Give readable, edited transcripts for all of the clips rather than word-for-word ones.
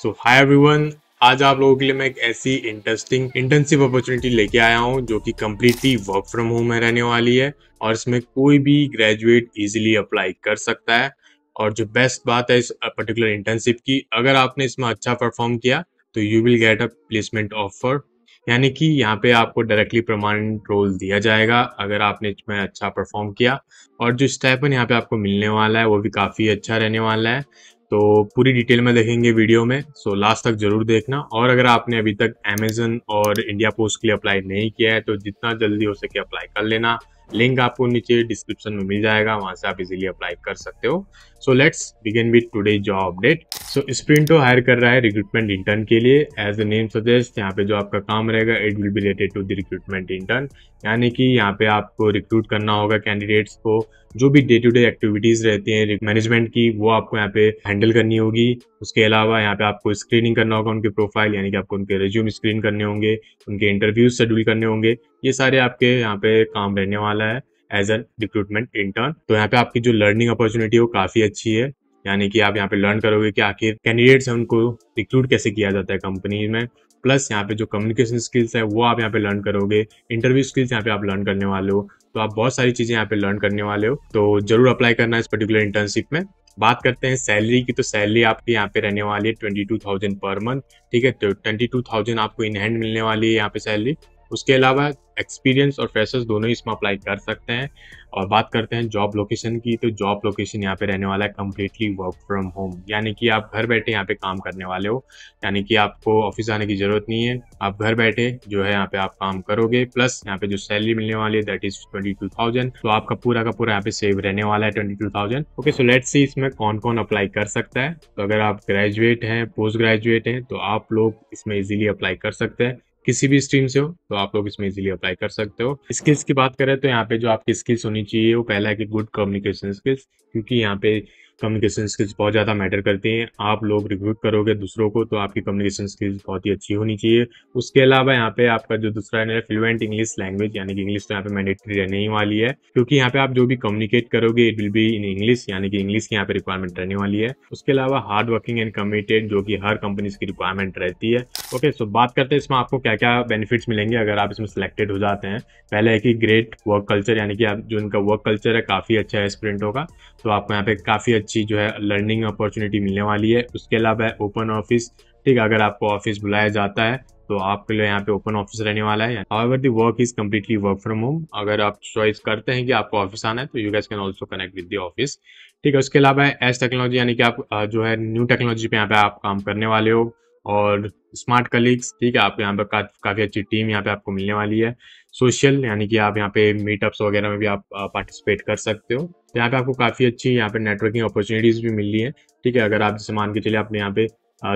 सो hi everyone, आज आप लोगों के लिए मैं एक ऐसी इंटरेस्टिंग इंटर्नशिप अपॉर्चुनिटी लेके आया हूँ जो कि कम्प्लीटली वर्क फ्रॉम होम में रहने वाली है और इसमें कोई भी ग्रेजुएट इजीली अप्लाई कर सकता है। और जो बेस्ट बात है इस पर्टिकुलर इंटर्नशिप की, अगर आपने इसमें अच्छा परफॉर्म किया तो you will get a placement offer, यानी कि यहाँ पे आपको डायरेक्टली परमानेंट रोल दिया जाएगा अगर आपने इसमें अच्छा परफॉर्म किया। और जो स्टाइपेंड यहाँ पे आपको मिलने वाला है वो भी काफ़ी अच्छा रहने वाला है। तो पूरी डिटेल में देखेंगे वीडियो में, सो लास्ट तक जरूर देखना। और अगर आपने अभी तक अमेजन और इंडिया पोस्ट के लिए अप्लाई नहीं किया है तो जितना जल्दी हो सके अप्लाई कर लेना। लिंक आपको नीचे डिस्क्रिप्शन में मिल जाएगा, वहां से आप इजीली अप्लाई कर सकते हो। So let's begin with today job update. So Sprinto hire कर रहा है रिक्रूटमेंट इंटर्न के लिए। एज द नेम सजेस्ट, यहाँ पे जो आपका काम रहेगा it will be related to the recruitment intern, यानी कि यहाँ पे आपको रिक्रूट करना होगा कैंडिडेट्स को। जो भी डे टू डे एक्टिविटीज रहती हैं मैनेजमेंट की वो आपको यहाँ पे हैंडल करनी होगी। उसके अलावा यहाँ पे आपको स्क्रीनिंग करना होगा उनके प्रोफाइल, यानी कि आपको उनके रिज्यूम स्क्रीन करने होंगे, उनके इंटरव्यूज शेड्यूल करने होंगे। ये सारे आपके यहाँ पे काम रहने वाला है एज एन रिक्रूटमेंट इंटर्न। तो यहाँ पे आपकी जो लर्निंग अपॉर्चुनिटी है वो काफी अच्छी है, यानी कि आप यहाँ पे लर्न करोगे कि आखिर कैंडिडेट्स हैं उनको रिक्रूट कैसे किया जाता है कंपनी में। प्लस यहाँ पे जो कम्युनिकेशन स्किल्स है वो आप यहाँ पे लर्न करोगे, इंटरव्यू स्किल्स यहाँ पे आप लर्न करने वाले हो। तो आप बहुत सारी चीजें यहाँ पे लर्न करने वाले हो, तो जरूर अप्लाई करना है इस पर्टिकुलर इंटर्नशिप में। बात करते हैं सैलरी की, तो सैलरी आपकी यहाँ पे रहने वाली है 22,000 पर मंथ। ठीक है, तो 22,000 आपको इन हैंड मिलने वाली है यहाँ पे सैलरी। उसके अलावा एक्सपीरियंस और फ्रेशर्स दोनों इसमें अप्लाई कर सकते हैं। और बात करते हैं जॉब लोकेशन की, तो जॉब लोकेशन यहाँ पे रहने वाला है कम्प्लीटली वर्क फ्रॉम होम, यानी कि आप घर बैठे यहाँ पे काम करने वाले हो, यानी कि आपको ऑफिस आने की जरूरत नहीं है। आप घर बैठे जो है यहाँ पे आप काम करोगे। प्लस यहाँ पे जो सैलरी मिलने वाली है दैट इज 22,000, तो आपका पूरा का पूरा यहाँ पे सेव रहने वाला है 22,000। ओके, सो लेट्स सी इसमें कौन कौन अप्लाई कर सकता है। तो अगर आप ग्रेजुएट हैं, पोस्ट ग्रेजुएट हैं, तो आप लोग इसमें इजीली अप्लाई कर सकते हैं। किसी भी स्ट्रीम से हो तो आप लोग इसमें इजीली अप्लाई कर सकते हो। स्किल्स की बात करें तो यहाँ पे जो आपकी स्किल्स होनी चाहिए वो पहला है कि गुड कम्युनिकेशन स्किल्स, क्योंकि यहाँ पे कम्युनिकेशन स्किल्स बहुत ज़्यादा मैटर करती हैं। आप लोग रिक्रूट करोगे दूसरों को तो आपकी कम्युनिकेशन स्किल्स बहुत ही अच्छी होनी चाहिए। उसके अलावा यहाँ पे आपका जो दूसरा है फ्लुएंट इंग्लिश लैंग्वेज, यानी कि इंग्लिश तो यहाँ पे मैंडेटरी रहने ही वाली है, क्योंकि यहाँ पे आप जो भी कम्युनिकेट करोगे it will be in English, यानी कि इंग्लिश की यहाँ पे रिक्वायरमेंट रहने वाली है। उसके अलावा हार्ड वर्किंग एंड कमिटेड, जो कि हर कंपनी की रिक्वायरमेंट रहती है। ओके, सो बात करते हैं इसमें आपको क्या क्या बेनिफिट्स मिलेंगे अगर आप इसमें सिलेक्टेड हो जाते हैं। पहले है कि ग्रेट वर्क कल्चर, यानी कि आप जो इनका वर्क कल्चर है काफ़ी अच्छा है स्प्रिंटो का, तो आपको यहाँ पे काफ़ी अच्छी जो है लर्निंग अपॉर्चुनिटी मिलने वाली है। उसके अलावा है ओपन ऑफिस। ठीक है, अगर आपको ऑफिस बुलाया जाता है तो आपके लिए यहाँ पे ओपन ऑफिस रहने वाला है। However the work is completely work from home. अगर आप चॉइस करते हैं कि आपको ऑफिस आना है तो you guys can also connect with the office. ठीक है, उसके अलावा है एज टेक्नोलॉजी, यानी कि आप जो है न्यू टेक्नोलॉजी पे यहाँ पे आप काम करने वाले हो। और स्मार्ट कलीग्स, ठीक है, आप यहाँ पे काफ़ी अच्छी टीम यहाँ पे आपको मिलने वाली है। सोशल, यानी कि आप यहाँ पे मीटअप्स वगैरह में भी आप पार्टिसिपेट कर सकते हो। तो यहाँ पे आपको काफ़ी अच्छी यहाँ पे नेटवर्किंग अपॉर्चुनिटीज़ भी मिल रही है। ठीक है, अगर आप जैसे मान के चलिए आपने यहाँ पे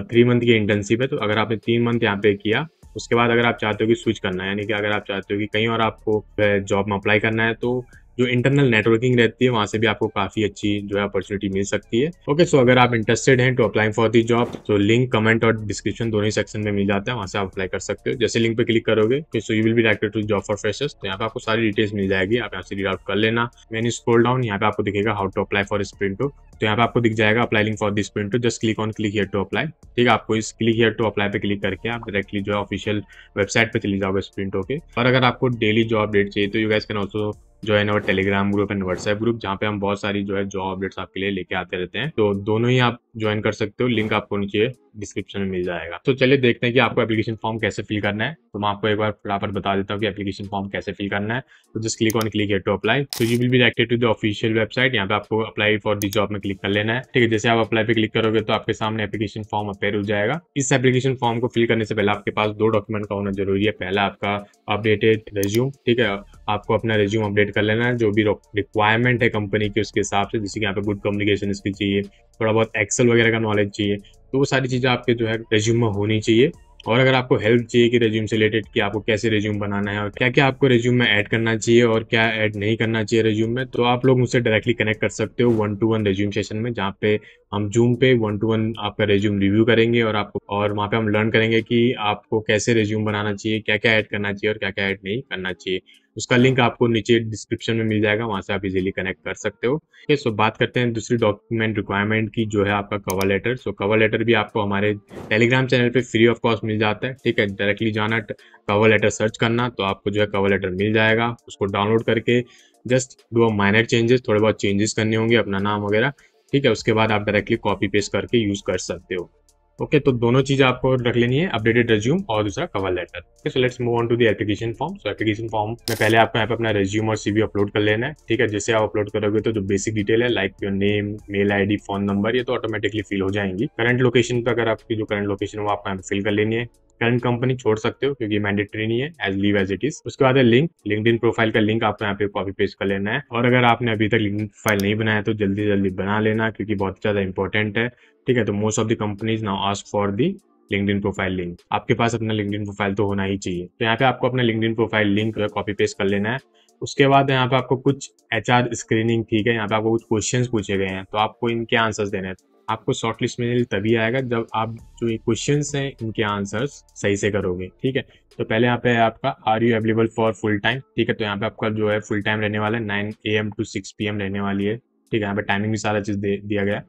3 मंथ की इंटर्नशिप है, तो अगर आपने 3 मंथ यहाँ पे किया, उसके बाद अगर आप चाहते हो कि स्विच करना है, यानी कि अगर आप चाहते हो कि कहीं और आपको जॉब में अप्लाई करना है, तो जो इंटरनल नेटवर्किंग रहती है वहाँ से भी आपको काफ़ी अच्छी जो है अपॉर्चुनिटी मिल सकती है। ओके, सो अगर आप इंटरेस्टेड हैं to apply for the job, तो लिंक कमेंट और डिस्क्रिप्शन दोनों ही सेक्शन में मिल जाता है, वहाँ से आप अप्लाई कर सकते हो। जैसे लिंक पे क्लिक करोगे so you will be directed to job for freshers, तो यहाँ पे आपको सारी डिटेल्स मिल जाएगी, आप यहाँ से रीड आउट कर लेना। मैंने स्क्रॉल डाउन, यहाँ पे आपको दिखेगा how to apply for Sprinto, तो यहाँ पे आपको दिख जाएगा apply link for this Sprinto, just click on click here to apply. ठीक है, आपको इस क्लिक हियर टू अप्लाई पे क्लिक करके आप डायरेक्टली जो है ऑफिशियल वेबसाइट पे चले जाओगे स्प्रिंटो के। और अगर आपको डेली जॉब अपडेट चाहिए तो you guys can also join our Telegram group and WhatsApp group, जहाँ पे हम बहुत सारी जो है जॉब अपडेट्स आपके लिए लेके आते रहते हैं। तो दोनों ही आप ज्वाइन कर सकते हो, लिंक आपको नीचे डिस्क्रिप्शन में मिल जाएगा। तो चलिए देखते हैं कि आपको एप्लीकेशन फॉर्म कैसे फिल करना है। तो मैं आपको एक बार फटाफट बता देता हूँ कि एप्लीकेशन फॉर्म कैसे फिल करना है। तो just click on click here to apply, तो you will be directed to the official website. यहाँ पे आपको अप्लाई फॉर द जॉब में क्लिक कर लेना है। ठीक है, जैसे आप अप्लाई पे क्लिक करोगे तो आपके सामने एप्लीकेशन फॉर्म अपेयर हो जाएगा। इस एप्लीकेशन फॉर्म को फिल करने से पहले आपके पास 2 डॉक्यूमेंट का होना जरूरी है। पहला आपका अपडेटेड रेज्यूम, ठीक है, आपको अपना रेज्यूम अपडेट कर लेना है जो भी रिक्वायरमेंट है कंपनी की उसके हिसाब से। जैसे कि यहाँ पे गुड कम्युनिकेशन स्किल चाहिए, थोड़ा बहुत एक्सेल वगैरह का नॉलेज चाहिए, तो वो सारी चीज़ें आपके जो है रेज्यूम में होनी चाहिए। और अगर आपको हेल्प चाहिए कि रेज्यूम से रिलेटेड कि आपको कैसे रेज्यूम बनाना है और क्या क्या आपको रेज्यूम में ऐड करना चाहिए और क्या ऐड नहीं करना चाहिए रेज्यूम में, तो आप लोग मुझसे डायरेक्टली कनेक्ट कर सकते हो 1-to-1 रेज्यूम सेशन में, जहाँ पे हम जूम पे 1-to-1 आपका रेज्यूम रिव्यू करेंगे और वहाँ पे हम लर्न करेंगे कि आपको कैसे रेज्यूम बनाना चाहिए, क्या क्या ऐड करना चाहिए और क्या क्या ऐड नहीं करना चाहिए। उसका लिंक आपको नीचे डिस्क्रिप्शन में मिल जाएगा, वहां से आप इजीली कनेक्ट कर सकते हो। ओके, सो बात करते हैं दूसरी डॉक्यूमेंट रिक्वायरमेंट की, जो है आपका cover letter. So cover letter भी आपको हमारे टेलीग्राम चैनल पे फ्री ऑफ कॉस्ट मिल जाता है, ठीक है। डायरेक्टली जाना, कवर लेटर सर्च करना, तो आपको जो है कवर लेटर मिल जाएगा। उसको डाउनलोड करके जस्ट डू माइनर चेंजेस, थोड़े बहुत चेंजेस करने होंगे, अपना नाम वगैरह, ठीक है। उसके बाद आप डायरेक्टली कॉपी पेस्ट करके यूज कर सकते हो। ओके, तो दोनों चीजें आपको रख लेनी है, अपडेटेड रेज्यूम और दूसरा cover letter. Okay, so let's move on to the application form. So application form में पहले आपको यहाँ पे अपना रेज्यूम और सीवी अपलोड कर लेना है, ठीक है। जैसे आप अपलोड करोगे तो जो बेसिक डिटेल है like your name, mail ID, phone number, ये तो ऑटोमेटिकली फिल हो जाएंगी। करंट लोकेशन पे अगर आपकी जो करंट लोकेशन है वो आपको यहाँ पे फिल कर लेनी है। करंट कंपनी छोड़ सकते हो क्योंकि मैंडेटरी नहीं है, as leave as it is. उसके बाद है लिंक, लिंक्डइन प्रोफाइल का लिंक आपको यहाँ पे कॉपी पेस्ट कर लेना है। और अगर आपने अभी तक लिंक्डइन प्रोफाइल नहीं बनाया तो जल्दी जल्दी बना लेना, क्योंकि बहुत ज्यादा इंपॉर्टेंट है, ठीक है। तो most of the companies now ask for the LinkedIn profile link. आपके पास अपना लिंक्डइन प्रोफाइल तो होना ही चाहिए। तो यहाँ पे आपको अपना LinkedIn profile link copy paste कर लेना है। उसके बाद यहाँ पे आपको कुछ एचआर स्क्रीनिंग, ठीक है, यहाँ पे आपको कुछ क्वेश्चंस पूछे गए हैं, तो आपको इनके आंसर्स देने हैं। आपको शॉर्टलिस्ट में तभी आएगा जब आप जो ये क्वेश्चंस हैं इनके आंसर्स सही से करोगे, ठीक है। तो पहले यहाँ पे है आपका are you available for full time, ठीक है। तो यहाँ पे आपका जो है फुल टाइम रहने वाला है, 9 AM to 6 PM रहने वाली है, ठीक है। यहाँ पे टाइमिंग भी सारा चीज दिया गया है।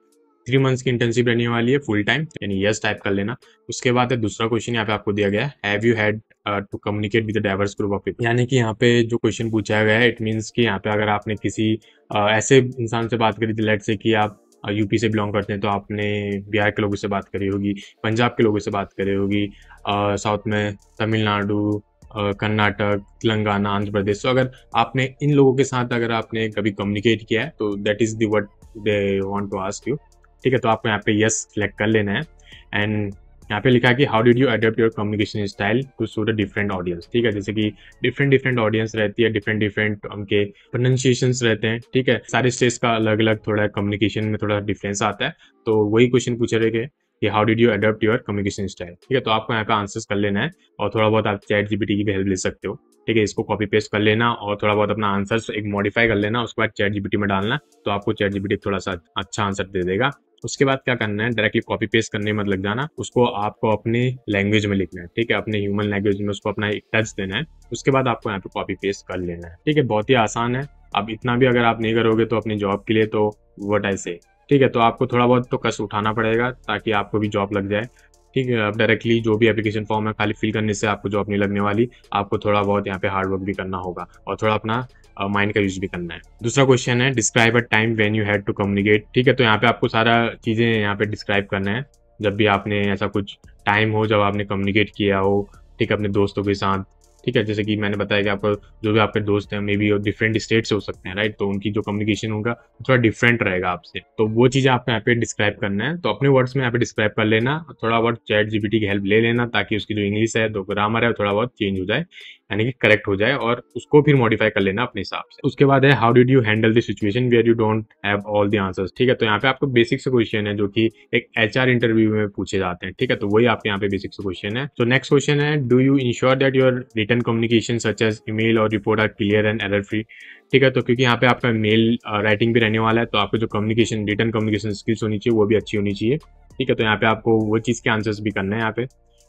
3 मंथ्स की इंटर्नशिप रहने वाली है फुल टाइम, यानी यस टाइप कर लेना। उसके बाद है दूसरा क्वेश्चन यहाँ पे आपको दिया गया है, have you had to communicate with diverse group of people. यानी कि यहाँ पे जो क्वेश्चन पूछा गया है, इट मीन्स कि यहाँ पे अगर आपने किसी ऐसे इंसान से बात करी थी, लेट से कि आप यूपी से बिलोंग करते हैं, तो आपने बिहार के लोगों से बात करी होगी, पंजाब के लोगों से बात करी होगी, साउथ में तमिलनाडु, कर्नाटक, तेलंगाना, आंध्र प्रदेश। तो अगर आपने इन लोगों के साथ अगर आपने कभी कम्युनिकेट किया है तो that is the what they want to ask you, ठीक है। तो आपको यहाँ पे यस सिलेक्ट कर लेना है। एंड यहाँ पे लिखा है कि how did you adopt your communication style to suit a different audience, ठीक है। जैसे कि डिफरेंट ऑडियंस रहती है, डिफरेंट उनके प्रोनाउंसिएशंस रहते हैं, ठीक है। सारे स्टेट्स का अलग अलग थोड़ा कम्युनिकेशन में थोड़ा डिफरेंस आता है। तो वही क्वेश्चन पूछे रहे कि how did you adopt your communication style, ठीक है। तो आपको यहाँ पे आंसर्स कर लेना है, और थोड़ा बहुत आप चैट जीपीटी की भी हेल्प ले सकते हो, ठीक है। इसको कॉपी पेस्ट कर लेना और थोड़ा बहुत अपना आंसर एक मॉडिफाई कर लेना, उसके बाद चैट जीपीटी में डालना, तो आपको चैट जीपीटी थोड़ा सा अच्छा आंसर दे देगा। उसके बाद क्या करना है, डायरेक्टली कॉपी पेस्ट करने में मत लग जाना, उसको आपको अपने लैंग्वेज में लिखना है, ठीक है। अपने ह्यूमन लैंग्वेज में उसको अपना एक टच देना है। उसके बाद आपको यहाँ पे कॉपी पेस्ट कर लेना है, ठीक है। बहुत ही आसान है। अब इतना भी अगर आप नहीं करोगे तो अपनी जॉब के लिए तो व्हाट आई से, ठीक है। तो आपको थोड़ा बहुत तो कष्ट उठाना पड़ेगा ताकि आपको भी जॉब लग जाए, ठीक है। अब डायरेक्टली जो भी एप्लीकेशन फॉर्म है खाली फिल करने से आपको जॉब नहीं लगने वाली, आपको थोड़ा बहुत यहाँ पे हार्ड वर्क भी करना होगा और थोड़ा अपना माइंड का यूज भी करना है। दूसरा क्वेश्चन है describe a time when you had to communicate, ठीक है। तो यहाँ पे आपको सारा चीजें यहाँ पे डिस्क्राइब करना है, जब भी आपने ऐसा कुछ टाइम हो जब आपने कम्युनिकेट किया हो, ठीक है, अपने दोस्तों के साथ, ठीक है। जैसे कि मैंने बताया कि आपको जो भी आपके दोस्त हैं मे बी डिफरेंट स्टेट से हो सकते हैं, राइट। तो उनकी जो कम्युनिकेशन होगा थोड़ा डिफरेंट रहेगा आपसे, तो वो चीजें आपको यहाँ पे डिस्क्राइब करना है। तो अपने वर्ड्स में यहाँ पे डिस्क्राइब कर लेना, थोड़ा बहुत चैट जीपीटी की हेल्प ले लेना ताकि उसकी जो इंग्लिश है, जो ग्रामर है, थोड़ा बहुत चेंज हो जाए, यानी कि करेक्ट हो जाए, और उसको फिर मॉडिफाई कर लेना अपने हिसाब से। उसके बाद है how did you handle the situation where you don't have all the answers, ठीक है। तो यहाँ पे आपको बेसिक से क्वेश्चन है जो कि एक एचआर इंटरव्यू में पूछे जाते हैं, ठीक है। तो वही आपके यहाँ पे बेसिक से क्वेश्चन है। तो नेक्स्ट क्वेश्चन है do you ensure that your written communication such as email और report are clear and error free, ठीक है। तो क्योंकि यहाँ पे आपका मेल राइटिंग भी रहने वाला है, तो आपको जो कम्युनिकेशन रिटन कम्युनिकेशन स्किल्स होनी चाहिए वो भी अच्छी होनी चाहिए, ठीक है। तो यहाँ पे आपको वो चीज़ के आंसर्स भी करना है यहाँ पे।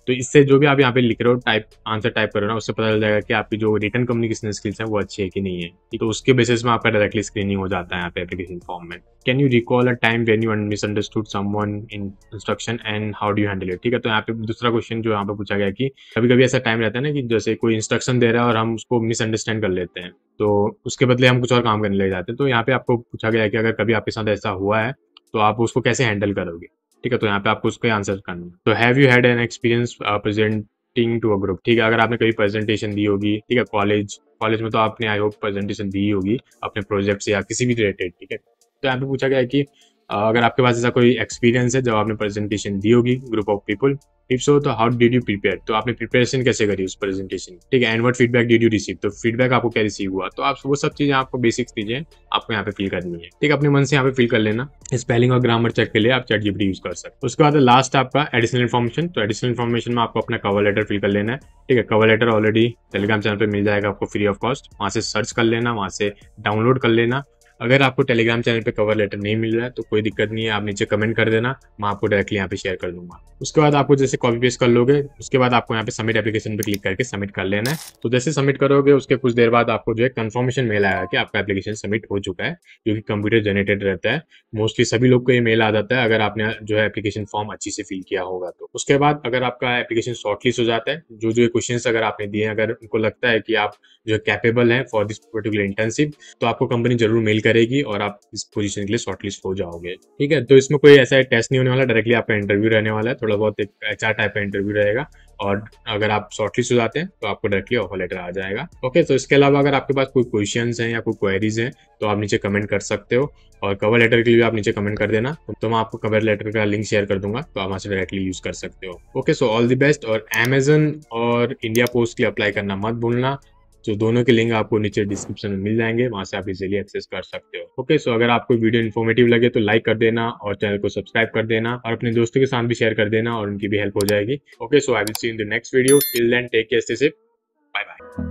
तो इससे जो भी आप यहाँ पे लिख रहे हो, आंसर टाइप करो ना, उससे पता चल जाएगा कि आपकी जो रिटन कम्युनिकेशन स्किल्स है वो अच्छी है कि नहीं है, तो उसके बेसिस में आपका डायरेक्टली स्क्रीनिंग हो जाता है यहाँ पे एप्लीकेशन फॉर्म में। Can you recall a time when you misunderstood someone in instruction and how do you handle it, ठीक है। तो यहाँ पे दूसरा क्वेश्चन जो यहाँ पे पूछा गया कि कभी कभी ऐसा टाइम रहता है ना कि जैसे कोई इंस्ट्रक्शन दे रहा है और हम उसको मिसअंडरस्टैंड कर लेते हैं, तो उसके बदले हम कुछ और काम करने लग जाते हैं। तो यहाँ पे आपको पूछा गया है कि अगर कभी आपके साथ ऐसा हुआ है तो आप उसको कैसे हैंडल करोगे, ठीक है। तो यहाँ पे आपको उसके आंसर करना है। तो have you had an experience presenting to a group, ठीक है। अगर आपने कभी प्रेजेंटेशन दी होगी, ठीक है, कॉलेज में तो आपने आई होप प्रेजेंटेशन दी होगी अपने प्रोजेक्ट से या किसी भी रिलेटेड, ठीक है। तो यहाँ पे पूछा गया है कि अगर आपके पास ऐसा कोई एक्सपीरियंस है जब आपने प्रेजेंटेशन दी होगी group of people, if so तो हाउ डिड यू प्रिपेयर, तो आपने प्रिपरेशन कैसे करी उस प्रेजेंटेशन, ठीक है। And what feedback did you receive, तो फीडबैक आपको क्या रिसीव हुआ। तो आप वो सब चीजें आपको बेसिक चीजें आपको यहाँ पे फिल करनी है, ठीक है। अपने मन से यहाँ पे फिल कर लेना। स्पेलिंग और ग्रामर चेक के लिए आप चैट जीपीटी यूज कर सकते हो। उसके बाद लास्ट आपका एडिशनल इन्फॉर्मेशन। तो एडिशनल इन्फॉर्मेशन में आपको अपना कवर लेटर फिल कर लेना है, ठीक है। Cover letter already Telegram channel पे मिल जाएगा आपको फ्री ऑफ कॉस्ट, वहां से सर्च कर लेना, वहां से डाउनलोड कर लेना। अगर आपको टेलीग्राम चैनल पे कवर लेटर नहीं मिल रहा है तो कोई दिक्कत नहीं है, आप नीचे कमेंट कर देना, मैं आपको डायरेक्टली यहाँ पे शेयर कर दूंगा। उसके बाद आपको जैसे कॉपी पेस्ट कर लोगे, उसके बाद आपको यहाँ पे सबमिट एप्लीकेशन पे क्लिक करके सबमिट कर लेना है। तो जैसे सबमिट करोगे उसके कुछ देर बाद आपको जो है कंफर्मेशन मेल आएगा कि आपका एप्लीकेशन सबमिट हो चुका है, जो कि कंप्यूटर जनरेटेड रहता है। मोस्टली सभी लोग को ये मेल आ जाता है अगर आपने जो है एप्लीकेशन फॉर्म अच्छी से फिल किया होगा तो। उसके बाद अगर आपका एप्लीकेशन शॉर्टलिस्ट हो जाता है, जो जो क्वेश्चंस अगर आपने दिए अगर उनको लगता है कि आप जो कैपेबल हैं फॉर दिस पर्टिकुलर इंटर्नशिप, तो आपको कंपनी जरूर मेल करेगी और आप इस पोजीशन के लिए शॉर्टलिस्ट हो जाओगे। ठीक है, तो इसमें कोई ऐसा टेस्ट नहीं होने वाला, डायरेक्टली आपका इंटरव्यू रहने वाला है, थोड़ा बहुत एक एचआर टाइप का इंटरव्यू रहेगा। और अगर आप शॉर्टलिस्ट हो जाते हैं तो आपको डायरेक्टली ऑफर लेटर आ जाएगा। ओके, तो इसके अलावा अगर आपके पास कोई क्वेश्चंस हैं या कोई क्वेरीज हैं तो आप नीचे कमेंट कर सकते हो, और कवर लेटर के लिए आप नीचे कमेंट कर देना, तो मैं आपको कवर लेटर का लिंक शेयर कर दूंगा, तो आप वहां से डायरेक्टली यूज कर सकते हो। Okay, so all the best. और अमेजन और इंडिया पोस्ट के लिए अप्लाई करना मत भूलना, जो दोनों के लिंक आपको नीचे डिस्क्रिप्शन में मिल जाएंगे, वहां से आप इजीली एक्सेस कर सकते हो। ओके, सो अगर आपको वीडियो इन्फॉर्मेटिव लगे तो लाइक कर देना और चैनल को सब्सक्राइब कर देना और अपने दोस्तों के साथ भी शेयर कर देना और उनकी भी हेल्प हो जाएगी। Okay, so I will see in the next video. Till then take care, stay safe, bye bye.